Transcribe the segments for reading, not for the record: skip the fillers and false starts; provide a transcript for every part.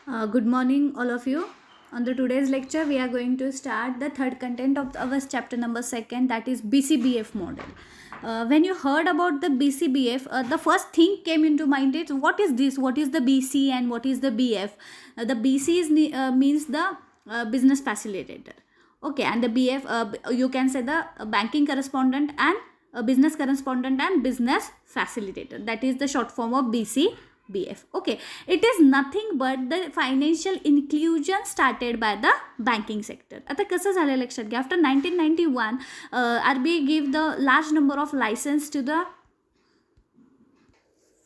Good morning, all of you. On the today's lecture, we are going to start the third content of our chapter number second, that is BCBF model. When you heard about the BCBF, the first thing came into mind is what is this? What is the BC and what is the BF? The BC means the business facilitator. Okay, and the BF, you can say the banking correspondent and business correspondent and business facilitator. That is the short form of BCBF. Okay, it is nothing but the financial inclusion started by the banking sector. आता कसं झालं लक्षात घ्या, after 1991 RBI gave the large number of license to the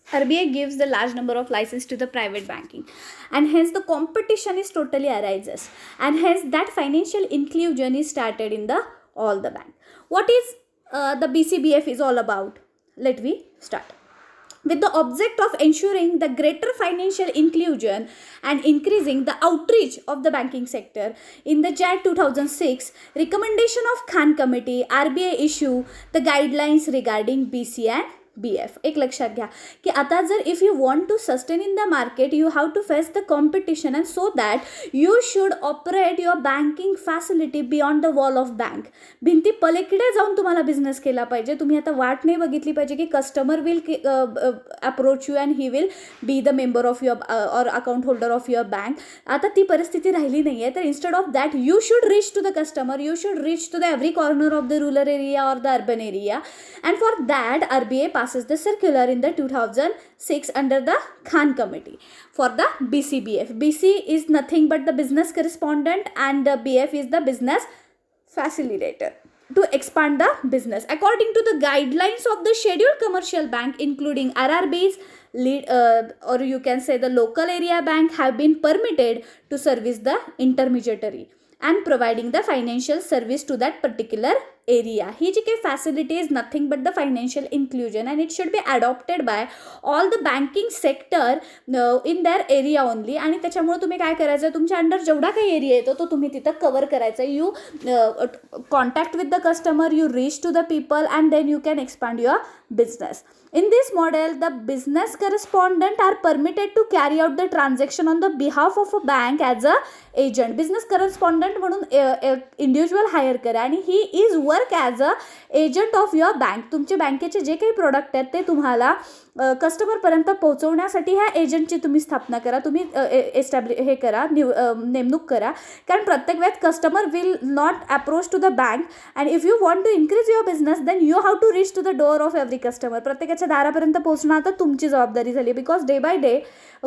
RBI gives the large number of license to the private banking, and hence the competition is totally arises, and hence that financial inclusion is started in the all the bank. What is the BCBF is all about? Let we start. With the object of ensuring the greater financial inclusion and increasing the outreach of the banking sector, in the Jan 2006 recommendation of Khan Committee, RBI issue the guidelines regarding BC and BF. एक लक्षात घ्या की आता जर if you want to sustain in the market you have to face the competition and so that you should operate your banking facility beyond the wall of bank. भिंती पलीकडे जाऊन तुम्हाला बिझनेस केला पाहिजे. तुम्ही आता वाट नाही बघितली पाहिजे की customer will approach you and he will be the member of your or account holder of your bank. आता ती परिस्थिती राहिली नाही आहे. तर instead of that you should reach to the customer, you should reach to the every corner of the rural area or the urban area, and for that RBI passes the circular in the 2006 under the Khan Committee for the BCBF. BC is nothing but the business correspondent and the BF is the business facilitator to expand the business according to the guidelines of the scheduled commercial bank, including RRBs, or you can say the local area bank, have been permitted to service the intermediary and providing the financial service to that particular area. ही जी काही facility is nothing but the financial inclusion and it should be adopted by all the banking sector in their area only. आणि त्याच्यामुळे तुम्ही काय करायचं, तुमच्या under जेवढा काही एरिया येतो तो तुम्ही तिथं कवर करायचा. You contact with the customer, you reach to the people and then you can expand your business. In this model, the business correspondent are permitted to carry out the transaction on the behalf of a bank as a agent. Business correspondent म्हणून individual higher करा आणि he is work as a agent of your bank. तुमचे बँकेचे जे काही product आहेत ते तुम्हाला कस्टमरपर्यंत पोहोचवण्यासाठी ह्या एजंटची तुम्ही स्थापना करा, तुम्ही हे करा, नेमणूक करा. कारण प्रत्येक वेळेस customer will not approach to the bank and if you want to increase your business then you have to reach to the door of every customer. प्रत्येकाच्या दारापर्यंत पोहोचणं आता तुमची जबाबदारी झाली, because day by day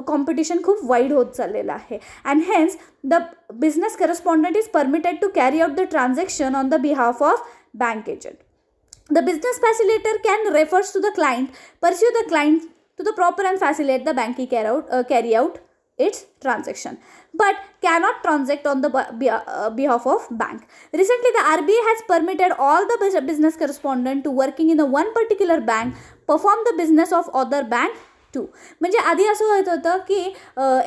competition खूप wide होत चाललेलं आहे. And hence the business correspondent is permitted to carry out the transaction on the behalf of bank agent. The business facilitator can refers to the client, pursue the client to the proper and facilitate the bank carry out its transaction, but cannot transact on the behalf of bank. Recently, the RBI has permitted all the business correspondent to working in a one particular bank perform the business of other bank. म्हणजे आधी असं होत होतं की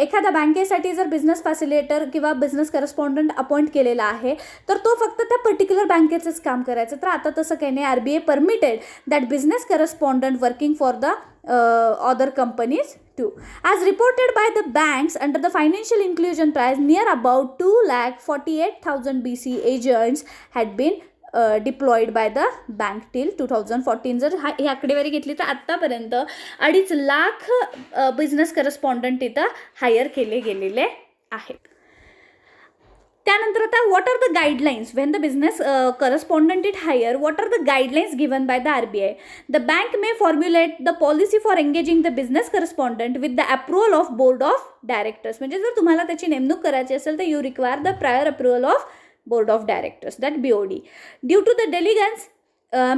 एखाद्या बँकेसाठी जर business facilitator किंवा बिझनेस करस्पॉन्डंट अपॉइंट केलेला आहे तर तो फक्त त्या पर्टिक्युलर बँकेचंच काम करायचं. तर आता तसं काही नाही. RBI permitted that business correspondent working for the other companies too. As reported by the banks under the financial inclusion price, near about 2,48,000 BC agents had been deployed by the bank till 2014. जर ही आकडेवारी घेतली तर आत्तापर्यंत 2.5 lakh business correspondent इथं hire केले गेलेले आहेत. त्यानंतर आता what are the guidelines when the business correspondent it hire, what are the guidelines given by the RBI. The bank may formulate the policy for engaging the business correspondent with the approval of board of directors. म्हणजे जर तुम्हाला त्याची नेमणूक करायची असेल तर you require the prior approval of Board of Directors, that BOD. Due to the diligence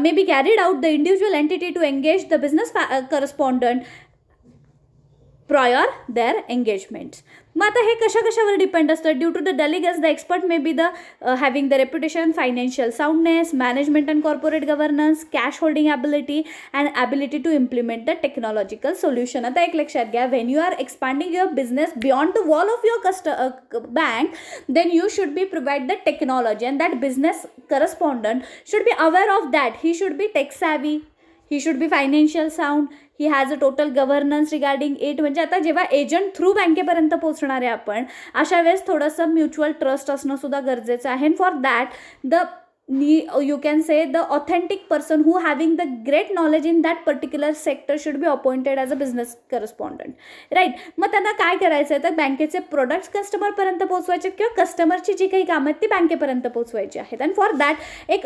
may be carried out the individual entity to engage the business correspondent prior their engagements. मग आता हे कशावर डिपेंड असतं. Due to the diligence the expert may be the having the reputation, financial soundness, management and corporate governance, cash holding ability and ability to implement the technological solution. आता एक लक्षात घ्या, when you are expanding your business beyond the wall of your bank then you should be provide the technology and that business correspondent should be aware of that. He should be tech savvy, he should B financial sound, he has a total governance regarding it. म्हणजे आता जेव्हा agent through बँकेपर्यंत पोहोचणार आहे आपण, अशा वेळेस थोडंसं mutual trust असणं सुद्धा गरजेचं आहे. And for that the you can say the authentic person who having the great knowledge in that particular sector should be appointed as a business correspondent, right? मग त्यांना काय करायचं आहे तर बँकेचे प्रोडक्ट्स कस्टमरपर्यंत पोहोचवायचे किंवा कस्टमरची जी काही कामं आहेत ती बँकेपर्यंत पोहोचवायची आहेत. अँड फॉर दॅट एक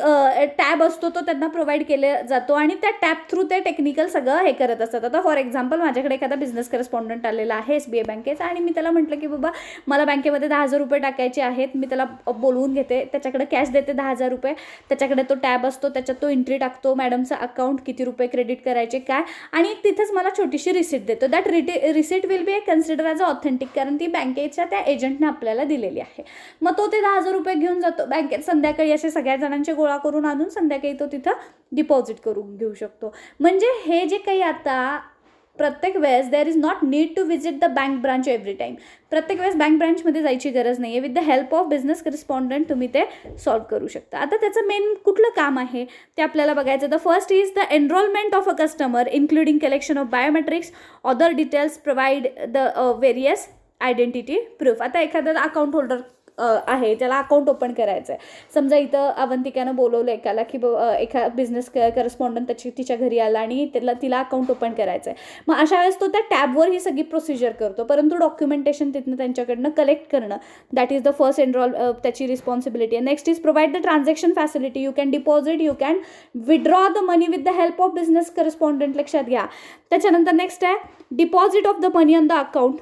टॅब असतो तो त्यांना प्रोव्हाइड केला जातो आणि त्या टॅब थ्रू ते टेक्निकल सगळं हे करत असतात. आता फॉर एक्झाम्पल माझ्याकडे एखादा बिझनेस करस्पॉन्डंट आलेला आहे SBI बँकेचा आणि मी त्याला म्हटलं की बाबा मला बँकेमध्ये 10,000 रुपये टाकायचे आहेत. मी त्याला बोलवून घेते, त्याच्याकडे कॅश देते 10,000 रुपये, त्याच्याकडे तो टॅब असतो, त्याच्यात तो एंट्री टाकतो, मॅडमचं अकाउंट किती रुपये क्रेडिट करायचे काय, आणि तिथेच मला छोटीशी रिसिट देतो. That receipt will be consider as a authentic, कारण ती बँकेच्या त्या एजंटने आपल्याला दिलेली आहे. मग तो ते 10,000 रुपये घेऊन जातो बँकेत, संध्याकाळी असे सगळ्या जणांचे गोळा करून आणून संध्याकाळी तो तिथं डिपॉझिट करून घेऊ शकतो. म्हणजे हे जे काही आता प्रत्येक वेळेस there is not need to visit the bank branch every time, प्रत्येक वेळेस बँक ब्रांचमध्ये जायची गरज नाही आहे. With the help of business correspondent तुम्ही ते सॉल्व्ह करू शकता. आता त्याचं मेन कुठलं काम आहे ते आपल्याला बघायचं. The first is the enrolment of a customer including collection of biometrics, other details, provide the various identity proof. आता एखादा अकाउंट होल्डर आहे, त्याला अकाउंट ओपन करायचं आहे. समजा इथं अवंतिकानं बोलवलं एकाला की एका बिझनेस करस्पॉन्डंट तिच्या घरी आला आणि तिला अकाउंट ओपन करायचं आहे. मग अशा वेळेस तो त्या टॅबवर ही सगळी प्रोसिजर करतो, परंतु डॉक्युमेंटेशन तिथनं त्यांच्याकडनं कलेक्ट करणं, दॅट इज द फर्स्ट त्याची responsibility. Next is provide the transaction facility. You can deposit, you can withdraw the money with the help of business correspondent, लक्षात घ्या. त्याच्यानंतर नेक्स्ट आहे deposit of the money on the account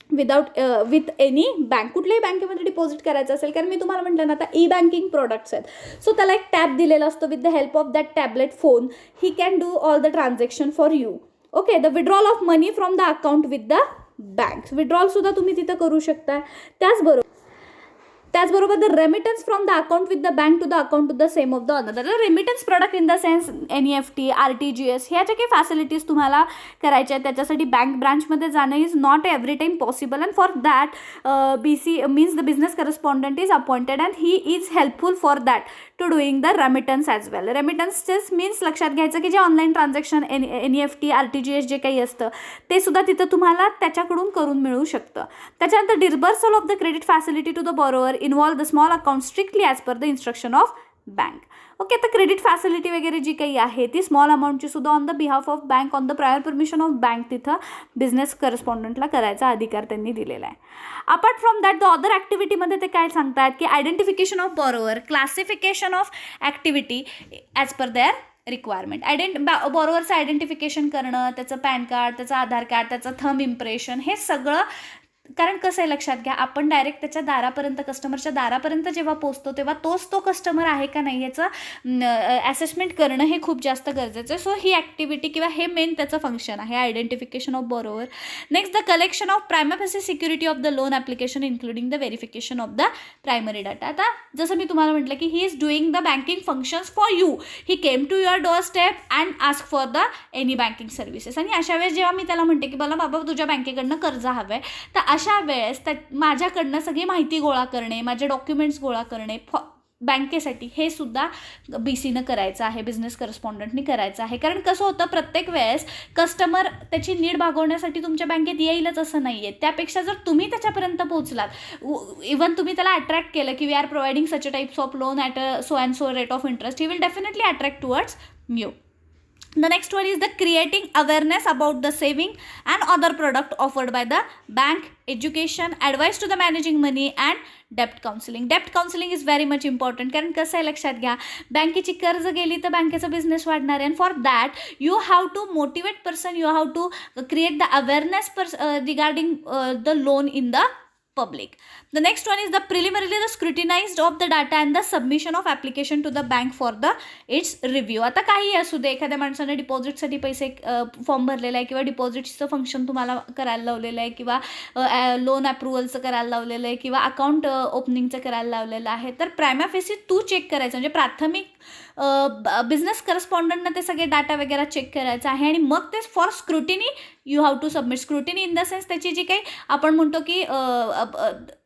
with any bank. कुठल्याही बँकेमध्ये deposit करायचं असेल, कारण मी तुम्हाला म्हटलं ना आता ई बँकिंग प्रोडक्ट्स आहेत, सो त्याला एक टॅब दिलेला असतो. With the help of that tablet phone he can do all the transaction for you. Okay, the withdrawal of money from the account with the bank, withdrawal सुद्धा तुम्ही तिथं करू शकता. त्याचबरोबर the remittance from the account with the bank to the account to the same of the another. Remittance product in the sense NEFT, RTGS ह्या ज्या काही facilities तुम्हाला करायच्या आहेत त्याच्यासाठी बँक ब्रांचमध्ये जाणं is not every time possible. And for that BC means the business correspondent is appointed and he is helpful for that to doing the remittance as well. Remittances means लक्षात घ्यायचं की जे ऑनलाईन ट्रान्झॅक्शन NEFT, RTGS जे काही असतं ते सुद्धा तिथं तुम्हाला त्याच्याकडून करून मिळू शकतं. त्याच्यानंतर disbursal of the credit facility to the borrower involve the small account strictly as per the instruction of bank. Okay, तर क्रेडिट फॅसिलिटी वगैरे जी काही आहे ती स्मॉल अमाऊंटची सुद्धा on the behalf of bank on the prior permission of bank तिथं business करस्पॉन्डंटला करायचा अधिकार त्यांनी दिलेला आहे. Apart from that the other ॲक्टिव्हिटीमध्ये ते काय सांगतात की identification of borrower, classification of activity as per their requirement. बॉरोवरचं आयडेंटिफिकेशन करणं, त्याचं पॅन कार्ड, त्याचं आधार कार्ड, त्याचं थंब इम्प्रेशन, हे सगळं. कारण कसं आहे लक्षात घ्या, आपण डायरेक्ट त्याच्या दारापर्यंत, कस्टमरच्या दारापर्यंत जेव्हा पोहोचतो तेव्हा तोच तो कस्टमर आहे का नाही याचं असेसमेंट करणं हे खूप जास्त गरजेचं आहे. सो ही ॲक्टिव्हिटी किंवा हे मेन त्याचं फंक्शन आहे, identification of borrower. Next the collection of primary facie security of the loan application including the verification of the primary data. आता जसं मी तुम्हाला म्हटलं की he is doing the banking functions for you, he came to your door step and ask for the any banking services. आणि अशा वेळेस जेव्हा मी त्याला म्हणते की मला बाबा तुझ्या बँकेकडनं कर्ज हवं आहे, तर अशा वेळेस माझ्याकडनं सगळी माहिती गोळा करणे, माझे डॉक्युमेंट्स गोळा करणे बँकेसाठी हे सुद्धा BCनं करायचं आहे, बिझनेस करस्पॉन्डंटनी करायचं आहे. कारण कसं होतं प्रत्येक वेळेस कस्टमर त्याची नीड भागवण्यासाठी तुमच्या बँकेत येईलच असं नाही आहे. त्यापेक्षा जर तुम्ही त्याच्यापर्यंत पोहोचलात, इव्हन तुम्ही त्याला अट्रॅक्ट केलं की we are providing such a types of loan at a so and so rate of interest, he will definitely attract towards you. The next one is the creating awareness about the saving and other product offered by the bank, education, advice to the managing money and dept counselling. Dept counselling is very much important. कारण कसं आहे लक्षात घ्या, बँकेची कर्ज गेली तर बँकेचा बिझनेस वाढणार आहे. And for that you have to motivate person, you have to create the awareness regarding the loan in the public. The next one is the preliminarily the scrutinized of the data and the submission of application to the bank for the its review. आता काही असू दे, एखाद्या माणसाने डिपॉझिटसाठी पैसे form भरलेला आहे किंवा डिपॉझिटचं function तुम्हाला करायला लावलेलं आहे किंवा लोन अप्रुव्हलचं करायला लावलेलं आहे किंवा अकाउंट ओपनिंगचं करायला लावलेलं आहे, तर प्रायमा फेसी तू चेक करायचं. म्हणजे प्राथमिक बिझनेस करस्पॉन्डंटनं ते सगळे डाटा वगैरे चेक करायचं आहे आणि मग ते for scrutiny you have to submit. Scrutiny in the sense त्याची जी काही आपण म्हणतो की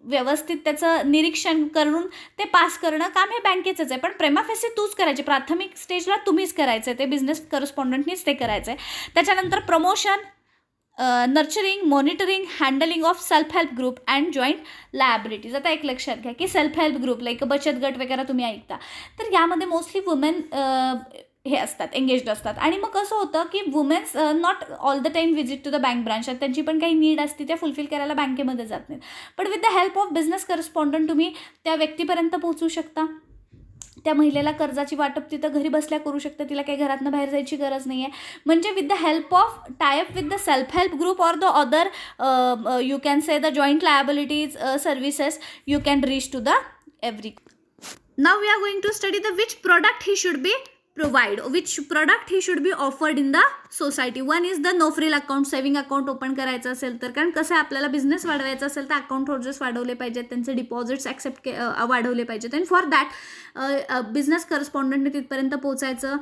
व्यवस्थित त्याचं निरीक्षण करून ते पास करणं काम हे बँकेचंच आहे, पण प्रेमा फेसी तूच करायचे. प्राथमिक स्टेजला तुम्हीच करायचं आहे, ते बिझनेस करस्पॉन्डंटनीच ते करायचं आहे. त्याच्यानंतर promotion, nurturing, monitoring, handling of self help group and joint liabilities. आता एक लक्षात घ्या की सेल्फ हेल्प ग्रुप लाईक बचत गट वगैरे तुम्ही ऐकता, तर यामध्ये मोस्टली वुमेन हे असतात, एंगेज्ड असतात. आणि मग कसं होतं की women's not all the time visit to the bank branch, त्यांची पण काही नीड असते, त्या फुलफिल करायला बँकेमध्ये जात नाहीत. पण with the help of business correspondent तुम्ही त्या व्यक्तीपर्यंत पोहोचू शकता. त्या महिलेला कर्जाची वाटप तिथं घरी बसल्या करू शकता, तिला काही घरातनं बाहेर जायची गरज नाही आहे. म्हणजे with the help of tie up with the self help group or the other you can say the joint liabilities services you can reach to the every. Now we are going to study the which product he should be provide, which product he should be offered in the society. One is the no frill account, saving account open करायचं असेल तर, कारण कसं आहे आपल्याला business वाढवायचा असेल तर अकाउंट होल्डर्स वाढवले पाहिजेत, त्यांचे डिपॉझिट्स ॲक्सेप्ट वाढवले पाहिजेत. अँड फॉर दॅट बिझनेस करस्पॉन्डंटने तिथपर्यंत पोहोचायचं,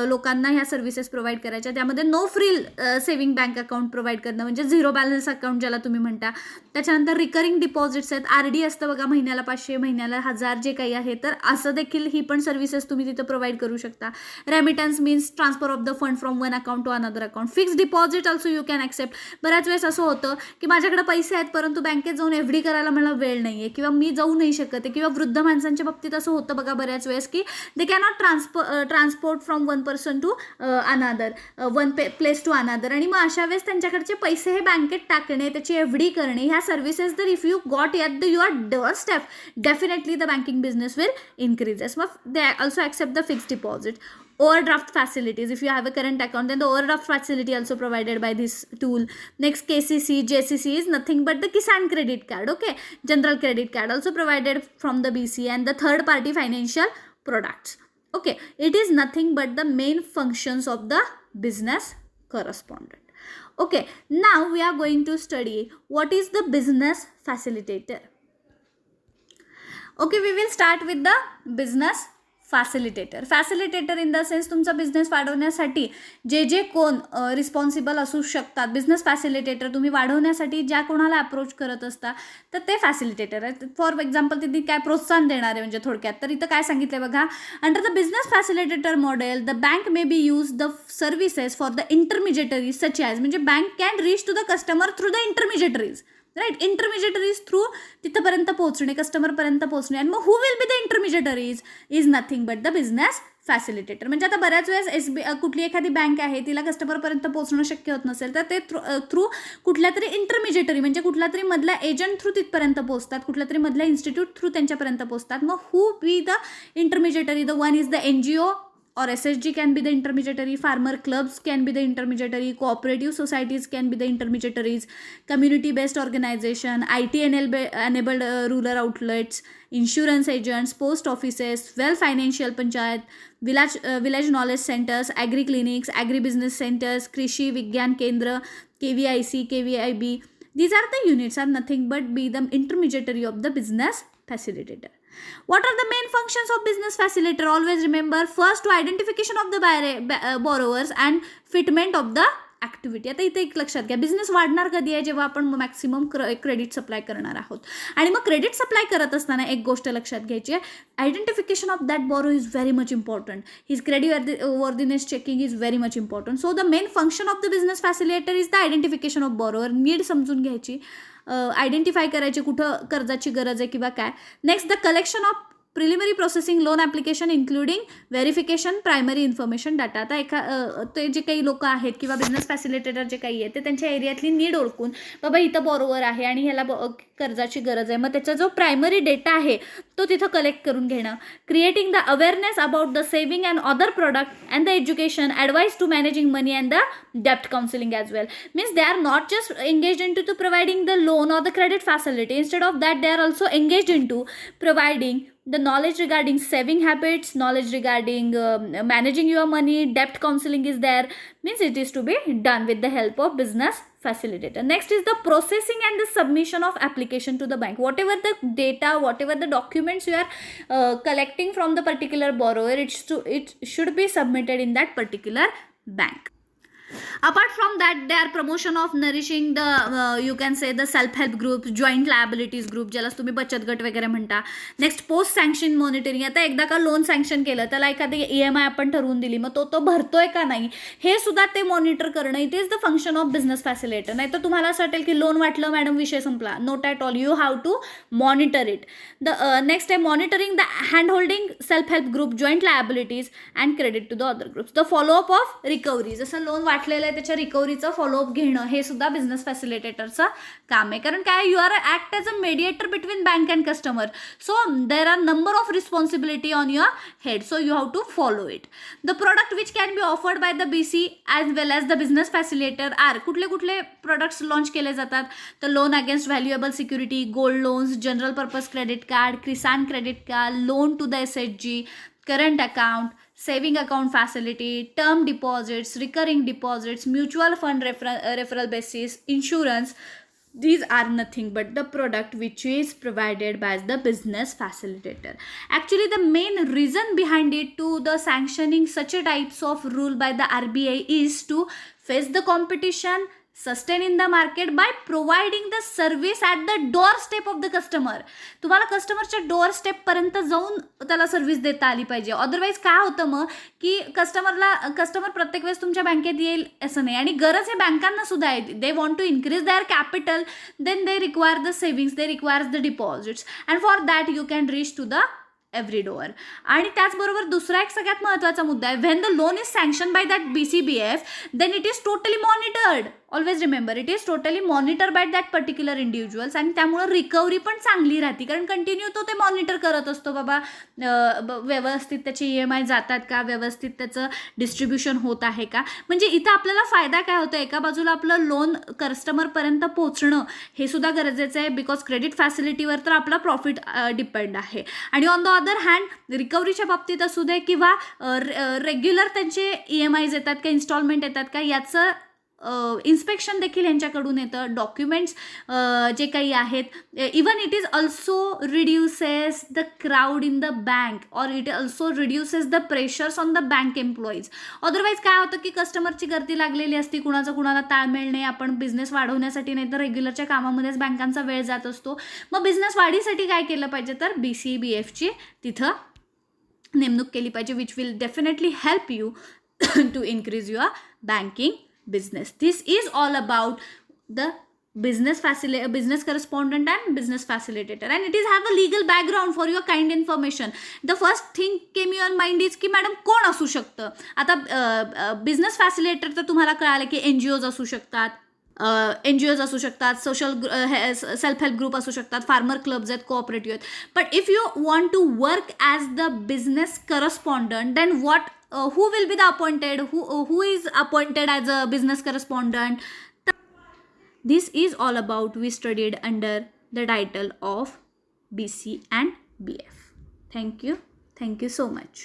लोकांना ह्या सर्व्हिसेस प्रोव्हाइड करायच्या. त्यामध्ये no frill saving bank account provide करणं, म्हणजे झिरो बॅलन्स अकाउंट ज्याला तुम्ही म्हणता. त्याच्यानंतर रिकरिंग डिपॉझिट्स आहेत, RD असतं बघा, महिन्याला 500, महिन्याला 1000 जे काही आहे, तर असं देखील ही पण सर्व्हिसेस तुम्ही तिथं प्रोव्हाइड करू शकता. Remittance means transfer of the fund from one account to another account. Fix deposit also you can accept. बऱ्याच वेळेस असं होतं की माझ्याकडे पैसे आहेत परंतु बँकेत जाऊन FD करायला मला वेळ नाही आहे किंवा मी जाऊ नाही शकत आहे, किंवा वृद्ध माणसांच्या बाबतीत असं होतं बघा बऱ्याच वेळेस की they cannot transport from one person to another, one place to another. आणि मग अशा वेळेस त्यांच्याकडचे पैसे हे बँकेत टाकणे, त्याची FD करणे, ह्या सर्व्हिसेस जर if you got at the your door step, definitely the banking business will increases. मग they also accept the fixed deposit. Overdraft facilities, if you have a current account, then the overdraft facility also provided by this tool. Next, KCC, JCC is nothing but the Kisan credit card, okay, general credit card also provided from the BC, and the third party financial products, okay. It is nothing but the main functions of the business correspondent, okay. Now we are going to study what is the business facilitator. Okay, we will start with the business facilitator. Facilitator in the sense तुमचा business वाढवण्यासाठी जे कोण responsible असू शकतात, business facilitator तुम्ही वाढवण्यासाठी ज्या कोणाला अप्रोच करत असता तर ते फॅसिलिटेटर आहेत. फॉर एक्झाम्पल तिथे काय प्रोत्साहन देणारे, म्हणजे थोडक्यात तर इथं काय सांगितलं बघा, under the business facilitator model the bank may be use the services for the intermediaries such as, म्हणजे bank can reach to the customer through the intermediaries, right. Intermediaries through तिथंपर्यंत पोहोचणे, कस्टमरपर्यंत पोहोचणे. आणि मग who will be the intermediaries is nothing but the business facilitator. म्हणजे आता बऱ्याच वेळेस कुठली एखादी बँक आहे तिला कस्टमरपर्यंत पोहोचणं शक्य होत नसेल तर ते थ्रू कुठल्या तरी इंटरमिजिएटरी, म्हणजे कुठला तरी मधला एजंट थ्रू तिथपर्यंत पोहोचतात, कुठल्या तरी मधल्या इन्स्टिट्यूट थ्रू त्यांच्यापर्यंत पोहोचतात. मग who be the intermediary, the one is the NGO or SHG can be the intermediary, farmer clubs can be the intermediary, cooperative societies can be the intermediaries, community based organization, IT enabled rural outlets, insurance agents, post offices, well financial panchayat, village knowledge centers, agri clinics, agri business centers, krishi vigyan kendra, KVIC, KVIB. These are the units, are nothing but be the intermediary of the business facilitator. What are the main functions of business facilitator? Always remember, first to identification of the borrowers and fitment of the activity. आता इथे एक लक्षात घ्या, business वाढणार कधी आहे, जेव्हा आपण मॅक्सिमम क्रेडिट सप्लाय करणार आहोत. आणि मग क्रेडिट सप्लाय करत असताना एक गोष्ट लक्षात घ्यायची आहे, identification of that borrow is very much important. His credit worthiness checking is very much important. So the main function of the business facilitator is the identification of borrower. Need समजून घ्यायची, identify करायची कुठं कर्जाची गरज आहे किंवा काय. Next, the collection of preliminary processing loan application including verification primary information data. आता ते जे काही लोक आहेत किंवा बिझनेस फॅसिलिटेटर जे काही आहे ते त्यांच्या एरियातली नीड ओळखून बाबा इथं बॉरोवर आहे आणि ह्याला कर्जाची गरज आहे, मग त्याचा जो प्रायमरी डेटा आहे तो तिथं कलेक्ट करून घेणं. Creating the awareness about the saving and other product and the education, advice to managing money and the डेप्ट counselling as well. Means they are not just engaged in to providing the loan or the credit facility. Instead of that, they are also engaged into providing the knowledge regarding saving habits, knowledge regarding managing your money, debt counseling is there. Means it is to be done with the help of business facilitator. Next is the processing and the submission of application to the bank. Whatever the data, whatever the documents you are collecting from the particular borrower, it should be submitted in that particular bank. Apart from that, they are promotion of nourishing the you can say the self help groups, joint liabilities group, ज्याला तुम्ही बचत गट वगैरे म्हणता. Next post sanction monitoring. आता एकदा का loan sanction केलं त्याला एखादी EMI आपण ठरवून दिली, मग तो भरतोय का नाही हे सुद्धा ते मॉनिटर करणं. It is the function of business facilitator. नाही तर तुम्हाला असं वाटेल की लोन वाटलं मॅडम विषय संपला. Not at all. You have to monitor it. Next आहे monitoring the hand holding self help group, joint liabilities and credit to the other groups. The follow up of recovery. जसं लोन वाटलेलं आहे त्याच्या रिकव्हरीचं follow up घेणं हे सुद्धा बिझनेस फॅसिलिटेटरचं काम आहे. कारण काय, you are act as a mediator between bank and customer. So there are number of responsibility on your head. So you have to follow it. The product which can be offered by the BC as well as the business facilitator are. कुठले products launch केले जातात तर loan against valuable security, gold loans, general purpose credit card, Kisan credit card, loan to the SHG, current account, saving account facility, term deposits, recurring deposits, mutual fund referral basis, insurance. These are nothing but the product which is provided by the business facilitator. Actually, the main reason behind it to the sanctioning such a types of rule by the RBI is to face the competition, sustain in the market by providing the service at the doorstep of the customer. तुम्हाला कस्टमरच्या डोअरस्टेप पर्यंत जाऊन त्याला service देता आली पाहिजे. Otherwise काय होतं मग की कस्टमर प्रत्येक वेळेस तुमच्या बँकेत येईल असं नाही. आणि गरज आहे बँकांना सुद्धा आहे. They want to increase their capital, then they require the savings, they requires the deposits, and for that you can reach to the every door. आणि त्याचबरोबर दुसरा एक सगळ्यात महत्त्वाचा मुद्दा आहे, when the loan is sanction by that BCBF then it is totally monitored. Always remember, it is totally monitor by that particular individuals. आणि त्यामुळं रिकव्हरी पण चांगली राहते, कारण कंटिन्यू तो ते मॉनिटर करत असतो. बाबा व्यवस्थित त्याचे EMI जातात का, व्यवस्थित त्याचं डिस्ट्रीब्युशन होत आहे का. म्हणजे इथं आपल्याला फायदा काय होतो, एका बाजूला आपलं लोन कस्टमरपर्यंत पोहोचणं हे सुद्धा गरजेचं आहे, बिकॉज क्रेडिट फॅसिलिटीवर तर आपला प्रॉफिट डिपेंड आहे. आणि ऑन द अदर हँड रिकव्हरीच्या बाबतीत असू दे किंवा रेग्युलर त्यांचे EMIs येतात का, इन्स्टॉलमेंट येतात का, याचं इन्स्पेक्शन देखील यांच्याकडून येतं. डॉक्युमेंट्स जे काही आहेत, even it is also reduces the crowd in the bank, or it also reduces the pressures on the bank employees. Otherwise काय होतं की कस्टमरची गर्दी लागलेली असती, कुणाला ताळमेळ नाही, आपण बिझनेस वाढवण्यासाठी नाही तर रेग्युलरच्या कामामध्येच बँकांचा वेळ जात असतो. मग बिझनेस वाढीसाठी काय केलं पाहिजे तर BCBFची तिथं नेमणूक केली पाहिजे, which will definitely help you to increase your banking business. This is all about the business correspondent and business facilitator, and it is have a legal background for your kind information. The first thing came your mind is की madam कोण असू शकतं. आता business facilitator तर तुम्हाला कळालं की NGOs असू शकतात, असू शकतात, सोशल सेल्फ हेल्प ग्रुप असू शकतात, फार्मर क्लब्स आहेत, कोऑपरेटिव्ह आहेत. But if you want to work as the business correspondent, then what who will be the appointed, who is appointed as a business correspondent. This is all about we studied under the title of BC and BF. Thank you so much.